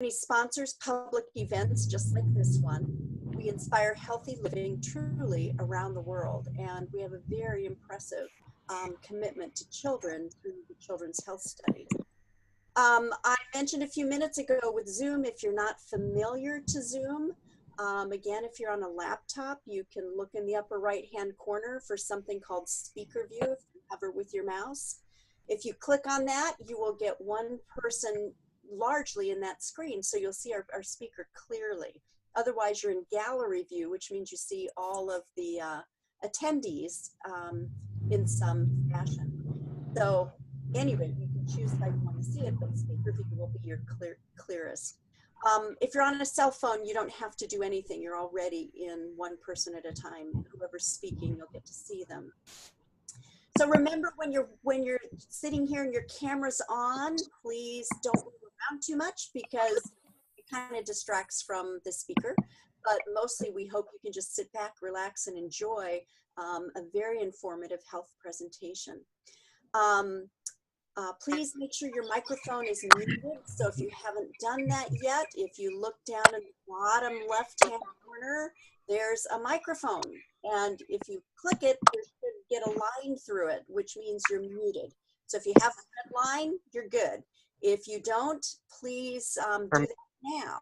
sponsors public events just like this one. We inspire healthy living truly around the world, and we have a very impressive commitment to children through the Children's Health Studies. I mentioned a few minutes ago with Zoom, if you're not familiar to Zoom, again, if you're on a laptop, you can look in the upper right-hand corner for something called Speaker View if you hover with your mouse. If you click on that, you will get one person largely in that screen, so you'll see our speaker clearly. Otherwise, you're in gallery view, which means you see all of the attendees in some fashion. So anyway, you can choose how you want to see it, but speaker view will be your clearest. If you're on a cell phone, you don't have to do anything. You're already in one person at a time. Whoever's speaking, you'll get to see them. So remember, when you're sitting here and your camera's on, please don't move around too much because it kind of distracts from the speaker. But mostly, we hope you can just sit back, relax, and enjoy a very informative health presentation. Please make sure your microphone is muted. So if you haven't done that yet, if you look down in the bottom left-hand corner, there's a microphone. And if you click it, you should get a line through it, which means you're muted. So if you have a red line, you're good. If you don't, please do that now.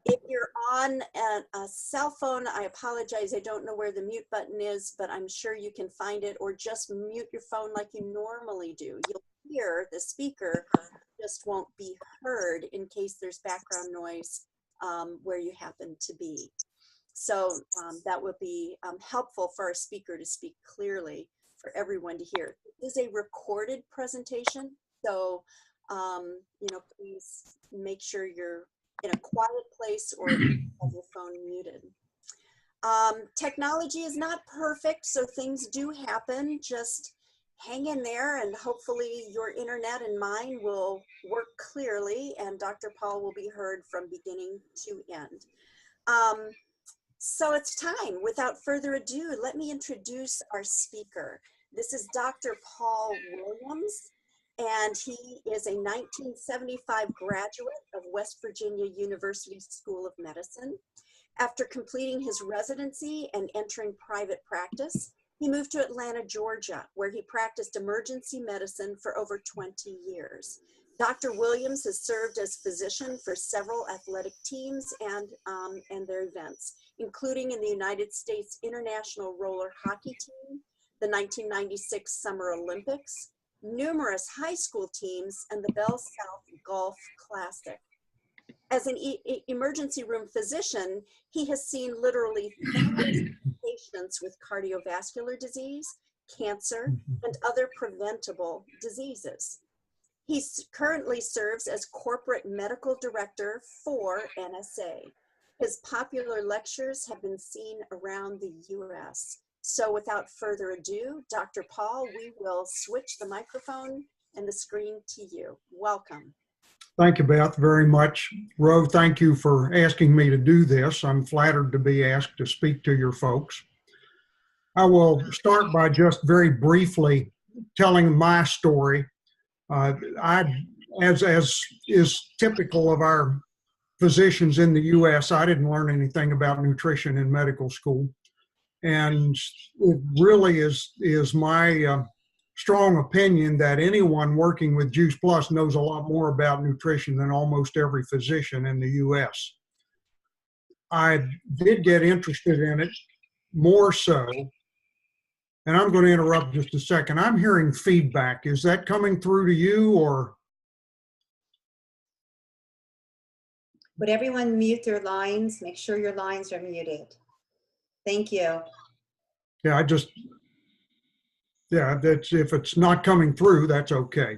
If you're on a cell phone, I apologize. I don't know where the mute button is, but I'm sure you can find it, or just mute your phone like you normally do. You'll hear the speaker, just won't be heard in case there's background noise where you happen to be. So that would be helpful for our speaker to speak clearly for everyone to hear. This is a recorded presentation, so please make sure you're in a quiet place or have your phone muted. Technology is not perfect, so things do happen. Just hang in there, and hopefully your internet and mine will work clearly, and Dr. Paul will be heard from beginning to end. So it's time. Without further ado, let me introduce our speaker. This is Dr. Paul Williams, and he is a 1975 graduate of West Virginia University School of Medicine. After completing his residency and entering private practice, he moved to Atlanta, Georgia, where he practiced emergency medicine for over 20 years. Dr. Williams has served as physician for several athletic teams and their events, including in the United States International Roller Hockey Team, the 1996 Summer Olympics, numerous high school teams, and the Bell South Golf Classic. As an emergency room physician, he has seen literally thousands of patients with cardiovascular disease, cancer, and other preventable diseases. He currently serves as corporate medical director for NSA. His popular lectures have been seen around the US. So without further ado, Dr. Paul, we will switch the microphone and the screen to you. Welcome. Thank you, Beth, very much. Ro, thank you for asking me to do this. I'm flattered to be asked to speak to your folks. I will start by just very briefly telling my story. As is typical of our physicians in the U.S., I didn't learn anything about nutrition in medical school. And it really is my strong opinion that anyone working with Juice Plus knows a lot more about nutrition than almost every physician in the U.S. I did get interested in it more so, and I'm going to interrupt just a second. I'm hearing feedback. Is that coming through to you, or? Would everyone mute their lines? Make sure your lines are muted. Thank you. Yeah, that's, if it's not coming through, that's okay.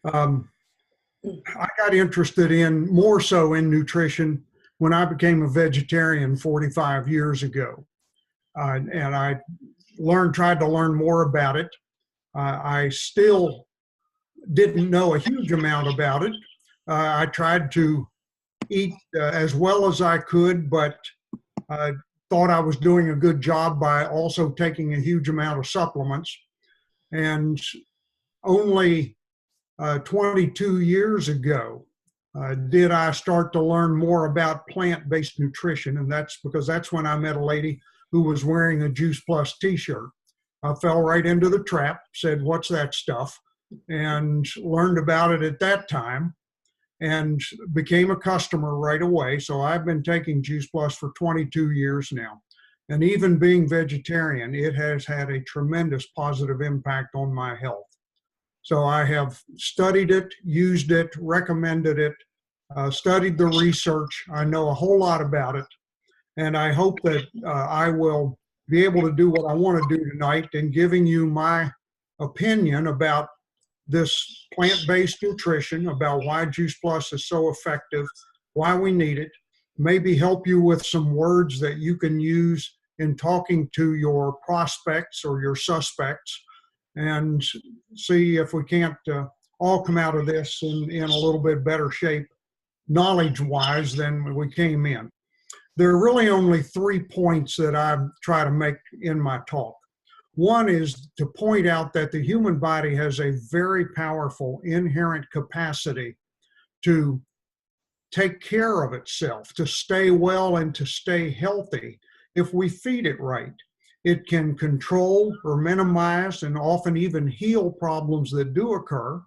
I got interested in more so in nutrition when I became a vegetarian 45 years ago. And I tried to learn more about it. I still didn't know a huge amount about it. I tried to eat as well as I could, but thought I was doing a good job by also taking a huge amount of supplements. And only 22 years ago, did I start to learn more about plant-based nutrition, and that's because that's when I met a lady who was wearing a Juice Plus t-shirt. I fell right into the trap, said, "What's that stuff?" and learned about it at that time and became a customer right away. So I've been taking Juice Plus for 22 years now. And even being vegetarian, it has had a tremendous positive impact on my health. So I have studied it, used it, recommended it, studied the research. I know a whole lot about it. And I hope that I will be able to do what I want to do tonight in giving you my opinion about this plant-based nutrition, about why Juice Plus is so effective, why we need it, maybe help you with some words that you can use in talking to your prospects or your suspects, and see if we can't all come out of this in a little bit better shape, knowledge-wise, than we came in. There are really only 3 points that I try to make in my talk. One is to point out that the human body has a very powerful inherent capacity to take care of itself, to stay well and to stay healthy if we feed it right. It can control or minimize and often even heal problems that do occur,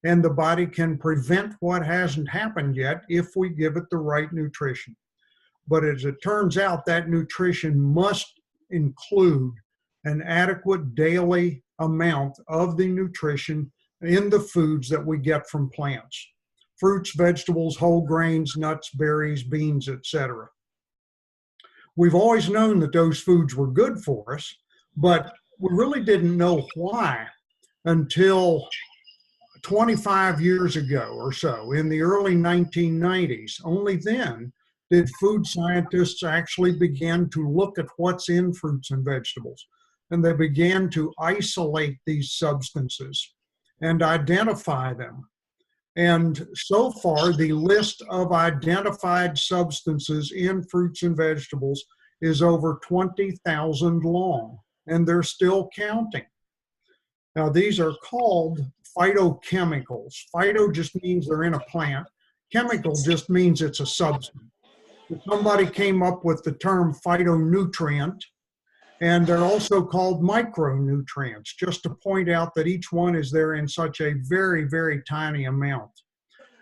and the body can prevent what hasn't happened yet if we give it the right nutrition. But as it turns out, that nutrition must include an adequate daily amount of the nutrition in the foods that we get from plants: fruits, vegetables, whole grains, nuts, berries, beans, etc. We've always known that those foods were good for us, but we really didn't know why until 25 years ago or so, in the early 1990s. Only then did food scientists actually begin to look at what's in fruits and vegetables. And they began to isolate these substances and identify them. And so far, the list of identified substances in fruits and vegetables is over 20,000 long, and they're still counting. Now, these are called phytochemicals. Phyto just means they're in a plant. Chemical just means it's a substance. Somebody came up with the term phytonutrient, and they're also called micronutrients, just to point out that each one is there in such a very, very tiny amount.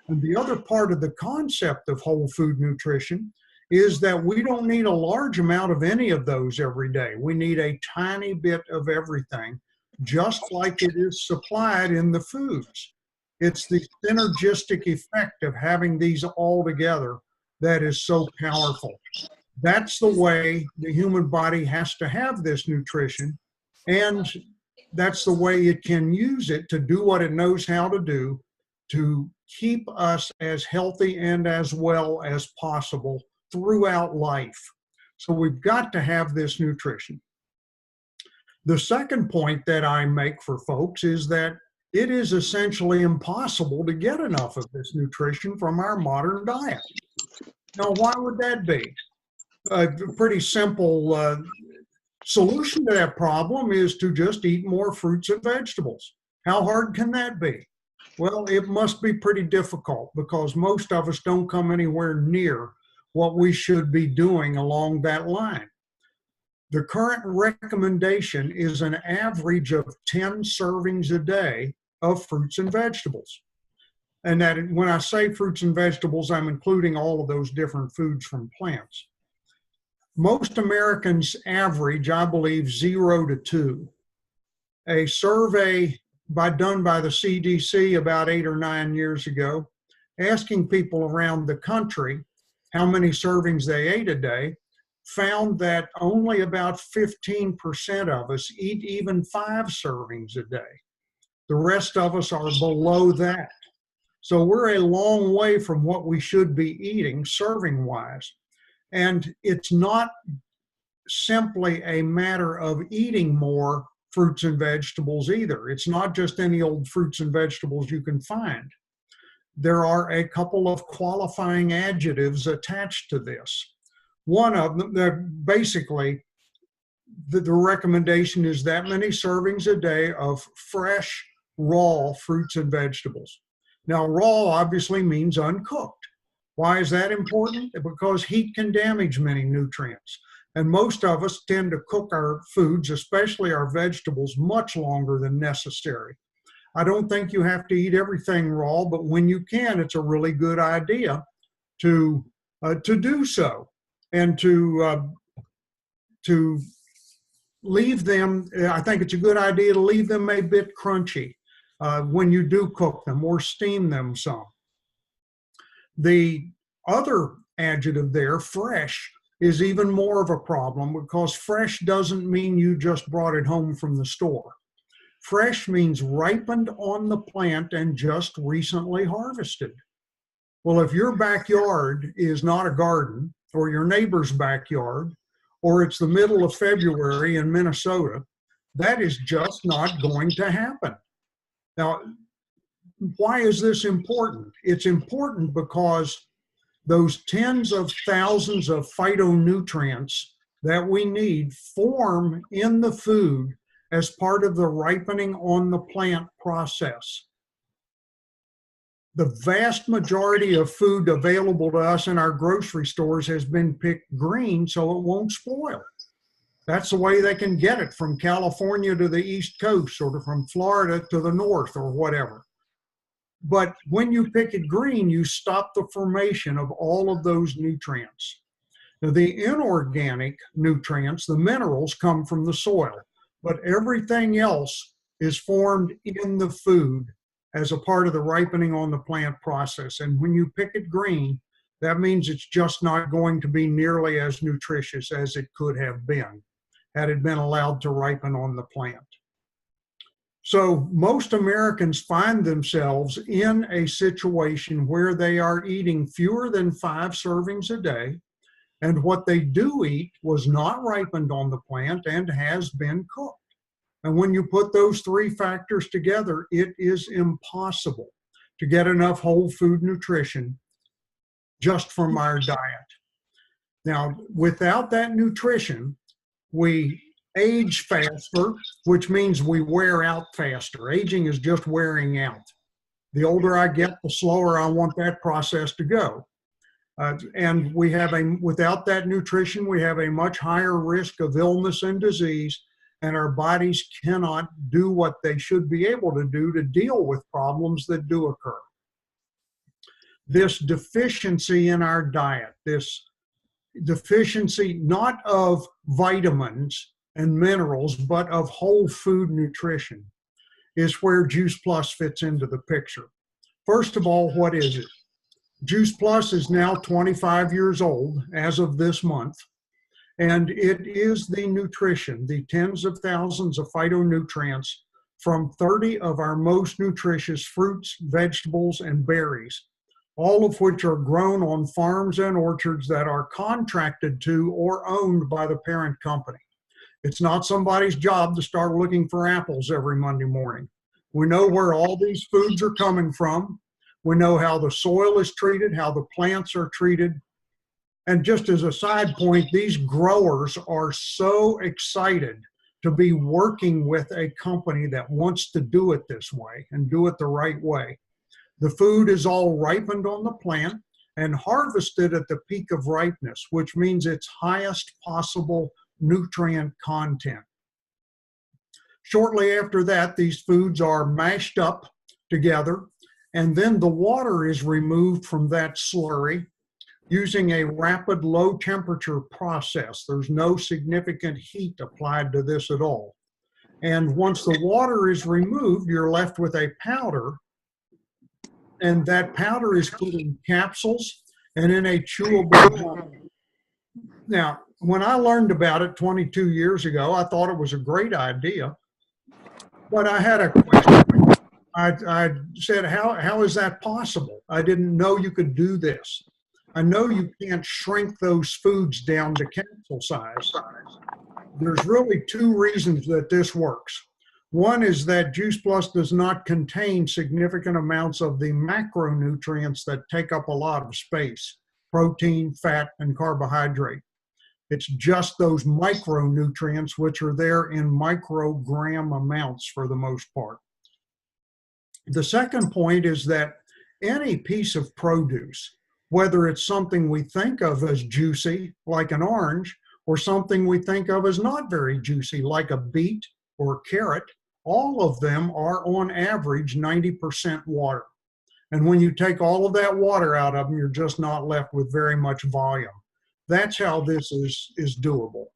And the other part of the concept of whole food nutrition is that we don't need a large amount of any of those every day. We need a tiny bit of everything, just like it is supplied in the foods. It's the synergistic effect of having these all together that is so powerful. That's the way the human body has to have this nutrition, and that's the way it can use it to do what it knows how to do, to keep us as healthy and as well as possible throughout life. So we've got to have this nutrition. The second point that I make for folks is that it is essentially impossible to get enough of this nutrition from our modern diet. Now, why would that be? A pretty simple solution to that problem is to just eat more fruits and vegetables. How hard can that be? Well, it must be pretty difficult, because most of us don't come anywhere near what we should be doing along that line. The current recommendation is an average of 10 servings a day of fruits and vegetables. And that, when I say fruits and vegetables, I'm including all of those different foods from plants. Most Americans average, I believe, 0 to 2. A survey done by the CDC about 8 or 9 years ago, asking people around the country how many servings they ate a day, found that only about 15% of us eat even 5 servings a day. The rest of us are below that. So we're a long way from what we should be eating serving-wise. And it's not simply a matter of eating more fruits and vegetables either. It's not just any old fruits and vegetables you can find. There are a couple of qualifying adjectives attached to this. One of them, basically, the recommendation is that many servings a day of fresh, raw fruits and vegetables. Now, raw obviously means uncooked. Why is that important? Because heat can damage many nutrients. And most of us tend to cook our foods, especially our vegetables, much longer than necessary. I don't think you have to eat everything raw, but when you can, it's a really good idea to do so, and to leave them. I think it's a good idea to leave them a bit crunchy when you do cook them or steam them some. The other adjective there, fresh, is even more of a problem, because fresh doesn't mean you just brought it home from the store. Fresh means ripened on the plant and just recently harvested. Well, if your backyard is not a garden, or your neighbor's backyard, or it's the middle of February in Minnesota, that is just not going to happen. Now, why is this important? It's important because those tens of thousands of phytonutrients that we need form in the food as part of the ripening on the plant process. The vast majority of food available to us in our grocery stores has been picked green so it won't spoil. That's the way they can get it from California to the East Coast, or from Florida to the north, or whatever. But when you pick it green, you stop the formation of all of those nutrients. Now, the inorganic nutrients, the minerals, come from the soil, but everything else is formed in the food as a part of the ripening on the plant process. And when you pick it green, that means it's just not going to be nearly as nutritious as it could have been had it been allowed to ripen on the plant. So most Americans find themselves in a situation where they are eating fewer than 5 servings a day, and what they do eat was not ripened on the plant and has been cooked. And when you put those 3 factors together, it is impossible to get enough whole food nutrition just from our diet. Now, without that nutrition, we age faster, which means we wear out faster. Aging is just wearing out. The older I get, the slower I want that process to go. And without that nutrition, we have a much higher risk of illness and disease, and our bodies cannot do what they should be able to do to deal with problems that do occur. This deficiency in our diet, this deficiency not of vitamins and minerals, but of whole food nutrition, is where Juice Plus fits into the picture. First of all, what is it? Juice Plus is now 25 years old as of this month, and it is the nutrition, the tens of thousands of phytonutrients from 30 of our most nutritious fruits, vegetables, and berries, all of which are grown on farms and orchards that are contracted to or owned by the parent company. It's not somebody's job to start looking for apples every Monday morning. We know where all these foods are coming from. We know how the soil is treated, how the plants are treated. And just as a side point, these growers are so excited to be working with a company that wants to do it this way and do it the right way. The food is all ripened on the plant and harvested at the peak of ripeness, which means its highest possible nutrient content. Shortly after that, these foods are mashed up together, and then the water is removed from that slurry using a rapid low temperature process. There's no significant heat applied to this at all. And once the water is removed, you're left with a powder, and that powder is put in capsules and in a chewable gum. Now, when I learned about it 22 years ago, I thought it was a great idea, but I had a question. I said, how is that possible? I didn't know you could do this. I know you can't shrink those foods down to capsule size. There's really 2 reasons that this works. One is that Juice Plus does not contain significant amounts of the macronutrients that take up a lot of space: protein, fat, and carbohydrate. It's just those micronutrients, which are there in microgram amounts for the most part. The second point is that any piece of produce, whether it's something we think of as juicy, like an orange, or something we think of as not very juicy, like a beet or carrot, all of them are on average 90% water. And when you take all of that water out of them, you're just not left with very much volume. That's how this is doable.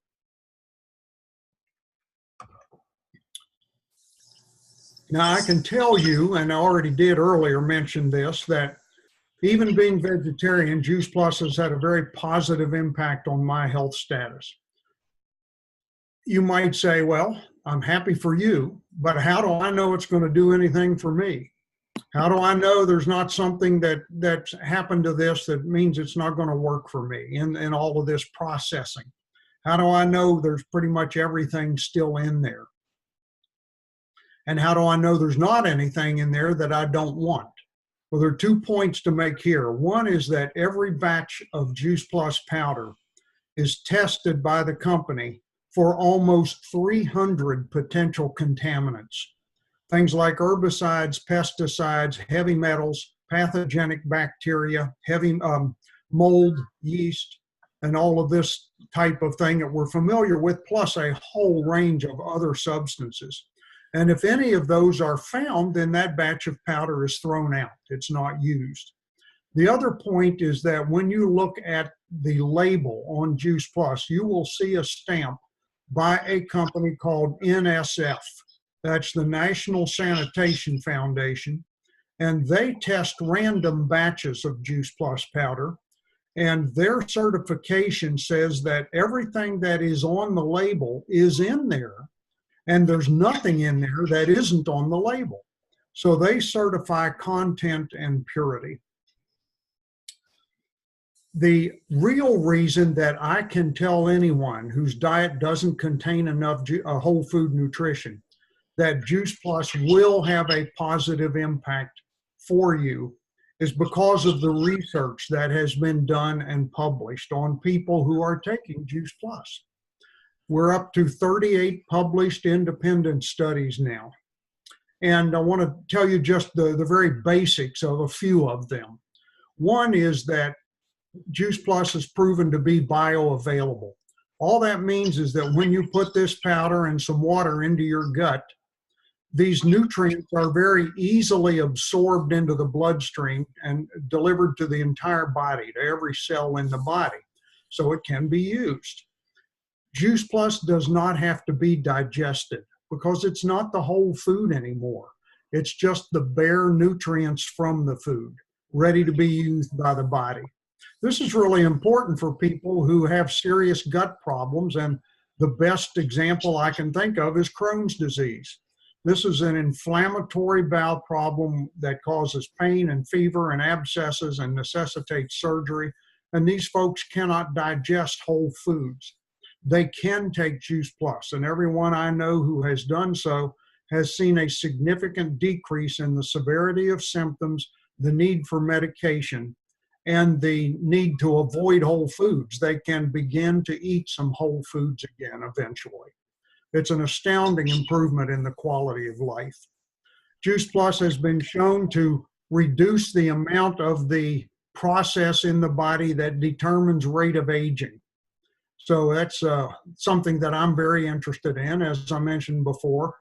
Now, I can tell you, and I already did earlier mention this, that even being vegetarian, Juice Plus has had a very positive impact on my health status. You might say, well, I'm happy for you, but how do I know it's going to do anything for me? How do I know there's not something that's happened to this that means it's not going to work for me in all of this processing? How do I know there's pretty much everything still in there? And how do I know there's not anything in there that I don't want? Well, there are 2 points to make here. One is that every batch of Juice Plus powder is tested by the company for almost 300 potential contaminants. Things like herbicides, pesticides, heavy metals, pathogenic bacteria, heavy mold, yeast, and all of this type of thing that we're familiar with, plus a whole range of other substances. And if any of those are found, then that batch of powder is thrown out. It's not used. The other point is that when you look at the label on Juice Plus, you will see a stamp by a company called NSF. That's the National Sanitation Foundation. And they test random batches of Juice Plus powder. And their certification says that everything that is on the label is in there. And there's nothing in there that isn't on the label. So they certify content and purity. The real reason that I can tell anyone whose diet doesn't contain enough whole food nutrition that Juice Plus will have a positive impact for you is because of the research that has been done and published on people who are taking Juice Plus. We're up to 38 published independent studies now. And I want to tell you just the very basics of a few of them. One is that Juice Plus is proven to be bioavailable. All that means is that when you put this powder and some water into your gut, these nutrients are very easily absorbed into the bloodstream and delivered to the entire body, to every cell in the body, so it can be used. Juice Plus does not have to be digested because it's not the whole food anymore. It's just the bare nutrients from the food, ready to be used by the body. This is really important for people who have serious gut problems, and the best example I can think of is Crohn's disease. This is an inflammatory bowel problem that causes pain and fever and abscesses and necessitates surgery, and these folks cannot digest whole foods. They can take Juice Plus, and everyone I know who has done so has seen a significant decrease in the severity of symptoms, the need for medication, and the need to avoid whole foods. They can begin to eat some whole foods again eventually. It's an astounding improvement in the quality of life. Juice Plus has been shown to reduce the amount of the process in the body that determines rate of aging. So that's something that I'm very interested in, as I mentioned before.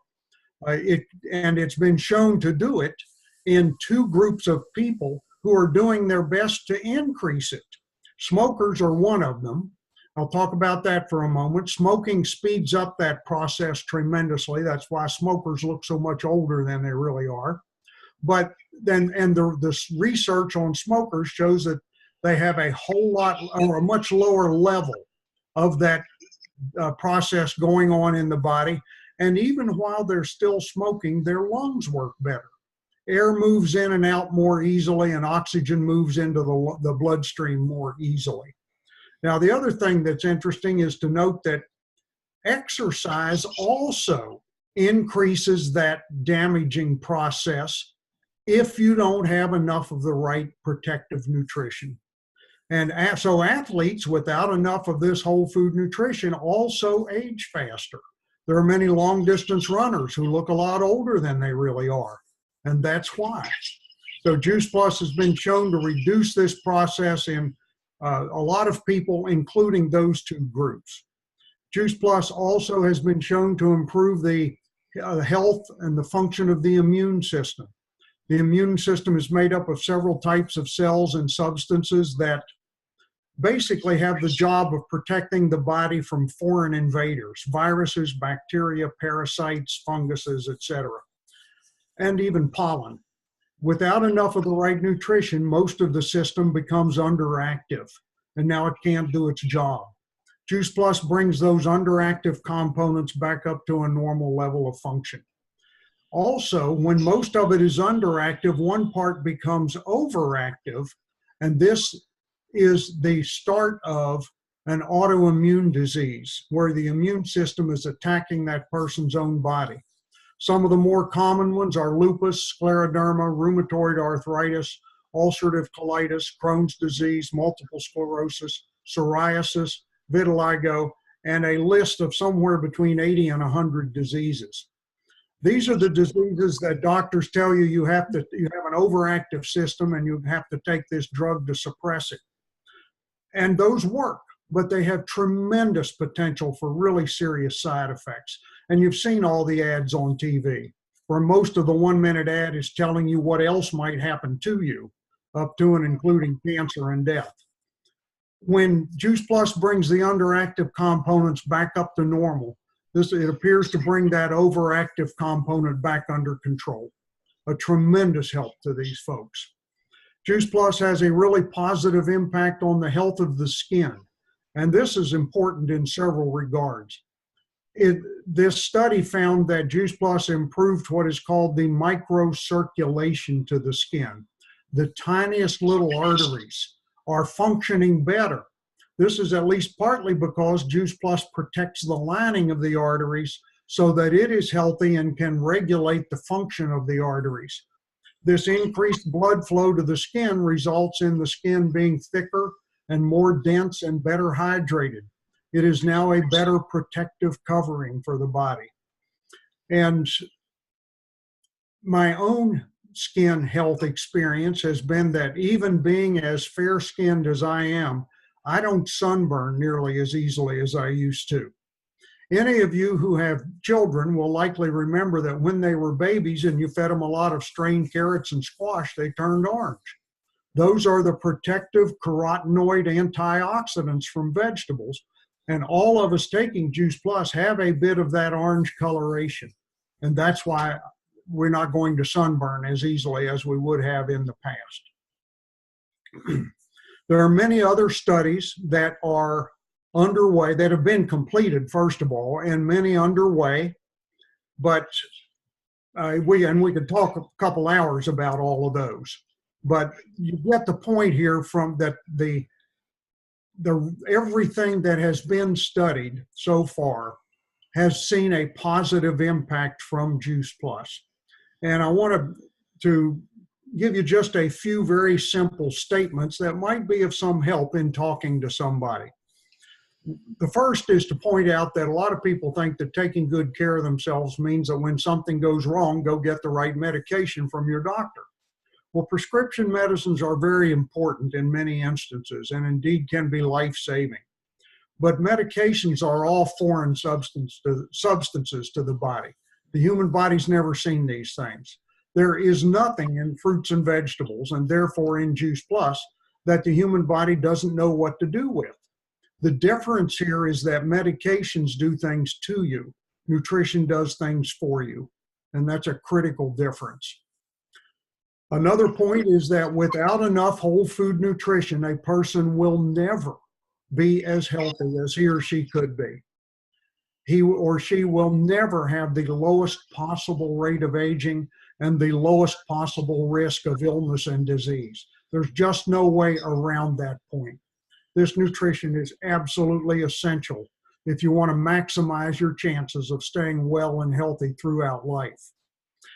It's been shown to do it in 2 groups of people who are doing their best to increase it. Smokers are one of them. I'll talk about that for a moment. Smoking speeds up that process tremendously. That's why smokers look so much older than they really are. But then, this research on smokers shows that they have a whole lot or a much lower level of that process going on in the body. And even while they're still smoking, their lungs work better. Air moves in and out more easily, and oxygen moves into the bloodstream more easily. Now, the other thing that's interesting is to note that exercise also increases that damaging process if you don't have enough of the right protective nutrition. And so athletes without enough of this whole food nutrition also age faster. There are many long distance runners who look a lot older than they really are. And that's why. So Juice Plus has been shown to reduce this process in a lot of people, including those two groups. Juice Plus also has been shown to improve the health and the function of the immune system. The immune system is made up of several types of cells and substances that basically have the job of protecting the body from foreign invaders, viruses, bacteria, parasites, funguses, etc., and even pollen. Without enough of the right nutrition, most of the system becomes underactive, and now it can't do its job. Juice Plus brings those underactive components back up to a normal level of function. Also, when most of it is underactive, one part becomes overactive, and this is the start of an autoimmune disease where the immune system is attacking that person's own body. Some of the more common ones are lupus, scleroderma, rheumatoid arthritis, ulcerative colitis, Crohn's disease, multiple sclerosis, psoriasis, vitiligo, and a list of somewhere between 80 and 100 diseases. These are the diseases that doctors tell you you have an overactive system and you have to take this drug to suppress it. And those work, but they have tremendous potential for really serious side effects. And you've seen all the ads on TV, where most of the 1-minute ad is telling you what else might happen to you, up to and including cancer and death. When Juice Plus brings the underactive components back up to normal, it appears to bring that overactive component back under control. A tremendous help to these folks. Juice Plus has a really positive impact on the health of the skin, and this is important in several regards. This study found that Juice Plus improved what is called the microcirculation to the skin. The tiniest little arteries are functioning better. This is at least partly because Juice Plus protects the lining of the arteries so that it is healthy and can regulate the function of the arteries. This increased blood flow to the skin results in the skin being thicker and more dense and better hydrated. It is now a better protective covering for the body. And my own skin health experience has been that even being as fair-skinned as I am, I don't sunburn nearly as easily as I used to. Any of you who have children will likely remember that when they were babies and you fed them a lot of strained carrots and squash, they turned orange. Those are the protective carotenoid antioxidants from vegetables. And all of us taking Juice Plus have a bit of that orange coloration. And that's why we're not going to sunburn as easily as we would have in the past. There are many other studies that are underway, that have been completed, first of all, and many underway. But we could talk a couple hours about all of those. But you get the point here from that everything that has been studied so far has seen a positive impact from Juice Plus. And I wanted to give you just a few very simple statements that might be of some help in talking to somebody. The first is to point out that a lot of people think that taking good care of themselves means that when something goes wrong, go get the right medication from your doctor. Well, prescription medicines are very important in many instances and indeed can be life-saving. But medications are all foreign substances to the body. The human body's never seen these things. There is nothing in fruits and vegetables, and therefore in Juice Plus, that the human body doesn't know what to do with. The difference here is that medications do things to you. Nutrition does things for you, and that's a critical difference. Another point is that without enough whole food nutrition, a person will never be as healthy as he or she could be. He or she will never have the lowest possible rate of aging and the lowest possible risk of illness and disease. There's just no way around that point. This nutrition is absolutely essential if you want to maximize your chances of staying well and healthy throughout life.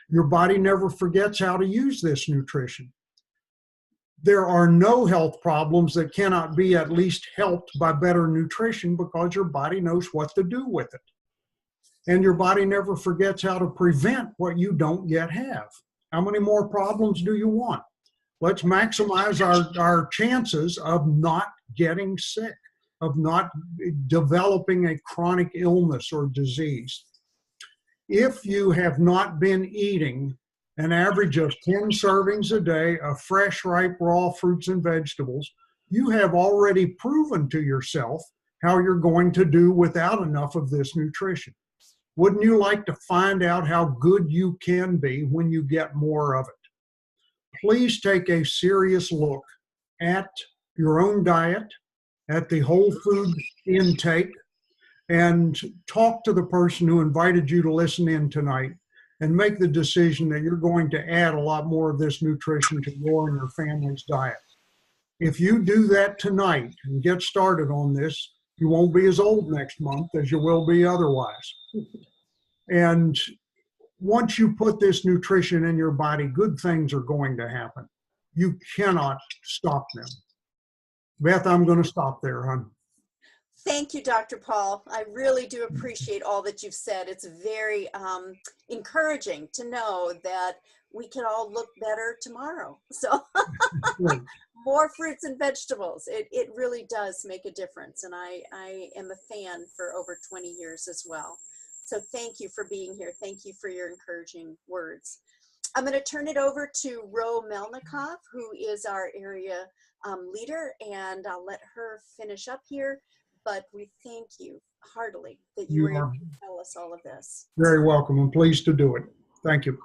Your body never forgets how to use this nutrition. There are no health problems that cannot be at least helped by better nutrition because your body knows what to do with it. And your body never forgets how to prevent what you don't yet have. How many more problems do you want? Let's maximize our chances of not getting sick, of not developing a chronic illness or disease. If you have not been eating an average of 10 servings a day of fresh, ripe, raw fruits and vegetables, you have already proven to yourself how you're going to do without enough of this nutrition. Wouldn't you like to find out how good you can be when you get more of it? Please take a serious look at your own diet, at the whole food intake, and talk to the person who invited you to listen in tonight and make the decision that you're going to add a lot more of this nutrition to your and your family's diet. If you do that tonight and get started on this, you won't be as old next month as you will be otherwise. And once you put this nutrition in your body, good things are going to happen. You cannot stop them. Beth, I'm going to stop there, hon. Thank you, Dr. Paul. I really do appreciate all that you've said. It's very encouraging to know that we can all look better tomorrow. So more fruits and vegetables. It really does make a difference. And I am a fan for over 20 years as well. So thank you for being here. Thank you for your encouraging words. I'm going to turn it over to Ro Melnikov, who is our area leader, and I'll let her finish up here. But we thank you heartily that you were able to tell us all of this. Very welcome. I'm pleased to do it. Thank you.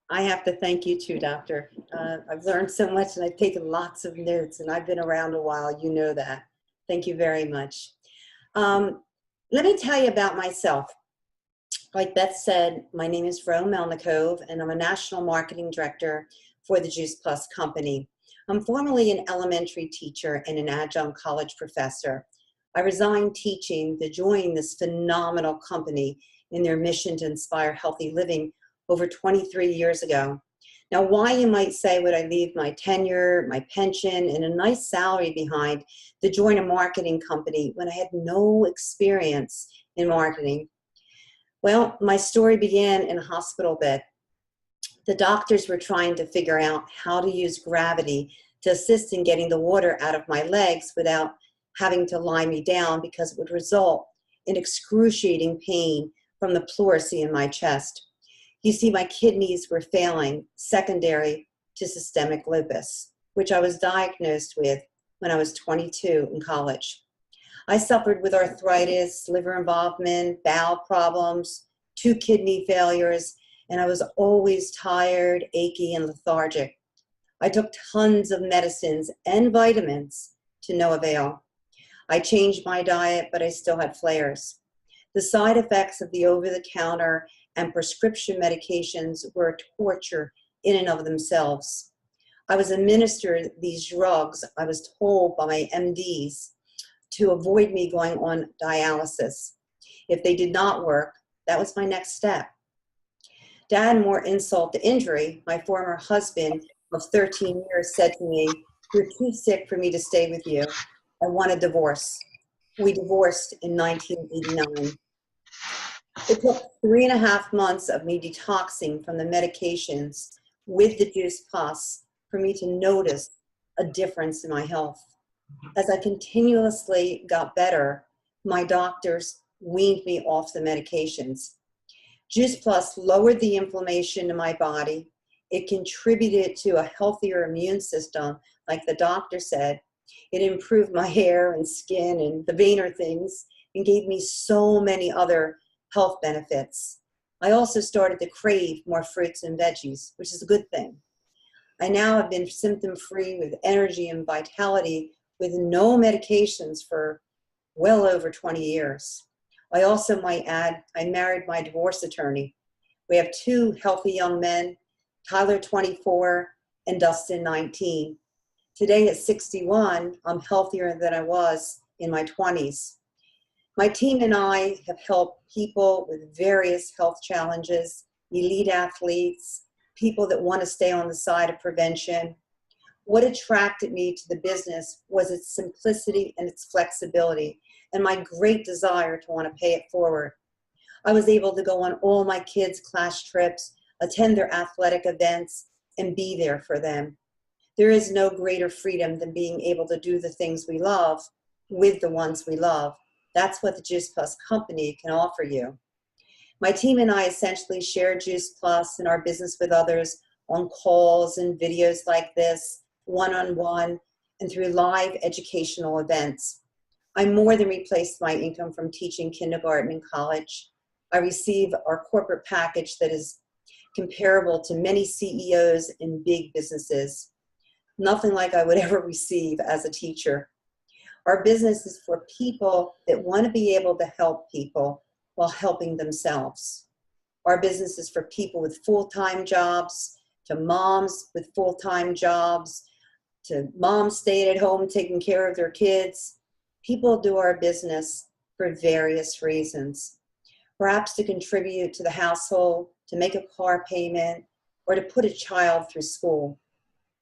I have to thank you too, Doctor. I've learned so much and I've taken lots of notes, and I've been around a while. You know that. Thank you very much. Let me tell you about myself. Like Beth said, my name is Ro Melnikov, and I'm a National Marketing Director for the Juice Plus Company. I'm formerly an elementary teacher and an adjunct college professor. I resigned teaching to join this phenomenal company in their mission to inspire healthy living over 23 years ago. Now, why, you might say, would I leave my tenure, my pension, and a nice salary behind to join a marketing company when I had no experience in marketing? Well, my story began in a hospital bed. The doctors were trying to figure out how to use gravity to assist in getting the water out of my legs without having to lie me down, because it would result in excruciating pain from the pleurisy in my chest. You see, my kidneys were failing, secondary to systemic lupus, which I was diagnosed with when I was 22 in college. I suffered with arthritis, liver involvement, bowel problems, 2 kidney failures, and I was always tired, achy, and lethargic. I took tons of medicines and vitamins to no avail. I changed my diet, but I still had flares. The side effects of the over-the-counter and prescription medications were torture in and of themselves. I was administered these drugs, I was told by my MDs, to avoid me going on dialysis. If they did not work, that was my next step. To add more insult to injury, my former husband of 13 years said to me, "You're too sick for me to stay with you. I want a divorce." We divorced in 1989. It took 3.5 months of me detoxing from the medications with the Juice Plus for me to notice a difference in my health. As I continuously got better, my doctors weaned me off the medications. Juice Plus lowered the inflammation in my body. It contributed to a healthier immune system, like the doctor said. It improved my hair and skin and the veiner things, and gave me so many other health benefits. I also started to crave more fruits and veggies, which is a good thing. I now have been symptom-free with energy and vitality with no medications for well over 20 years. I also might add, I married my divorce attorney. We have 2 healthy young men, Tyler 24 and Dustin 19. Today at 61, I'm healthier than I was in my 20s. My team and I have helped people with various health challenges, elite athletes, people that want to stay on the side of prevention. What attracted me to the business was its simplicity and its flexibility, and my great desire to want to pay it forward. I was able to go on all my kids' class trips, attend their athletic events, and be there for them. There is no greater freedom than being able to do the things we love with the ones we love. That's what the Juice Plus company can offer you. My team and I essentially share Juice Plus and our business with others on calls and videos like this, one-on-one, and through live educational events. I more than replaced my income from teaching kindergarten and college. I receive our corporate package that is comparable to many CEOs in big businesses. Nothing like I would ever receive as a teacher. Our business is for people that want to be able to help people while helping themselves. Our business is for people with full-time jobs, to moms with full-time jobs, to moms staying at home taking care of their kids. People do our business for various reasons. Perhaps to contribute to the household, to make a car payment, or to put a child through school.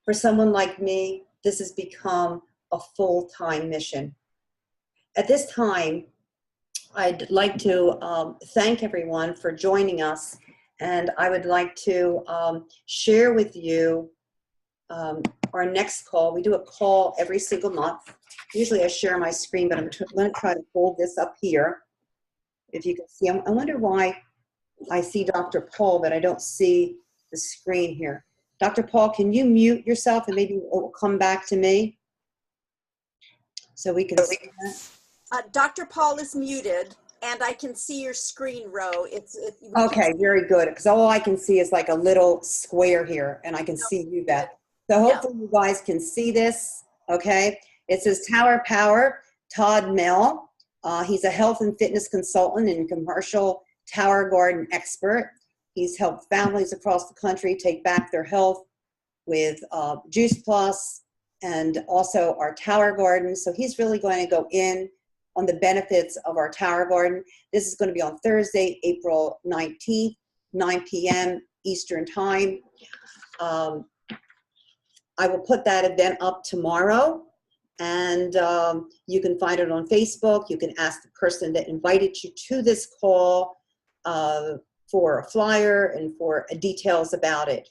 For someone like me, this has become a full-time mission. At this time, I'd like to thank everyone for joining us, and I would like to share with you our next call. We do a call every single month. Usually I share my screen, but I'm going to try to hold this up here. If you can see, I wonder why I see Dr. Paul, but I don't see the screen here. Dr. Paul, can you mute yourself and maybe it will come back to me so we can see that? Dr. Paul is muted, and I can see your screen, Ro. Okay, very good, because all I can see is like a little square here, and I can see you, Beth. So hopefully you guys can see this, okay? It says Tower Power, Todd Mell. He's a health and fitness consultant and commercial tower garden expert. He's helped families across the country take back their health with Juice Plus and also our tower garden. So he's really going to go in on the benefits of our tower garden. This is going to be on Thursday, April 19th, 9 p.m. Eastern Time. I will put that event up tomorrow, and you can find it on Facebook. You can ask the person that invited you to this call for a flyer and for details about it.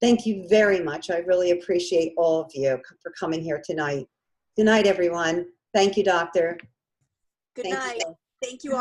Thank you very much. I really appreciate all of you for coming here tonight. Good night, everyone. Thank you, Doctor. Good Thank night. you. Thank you all.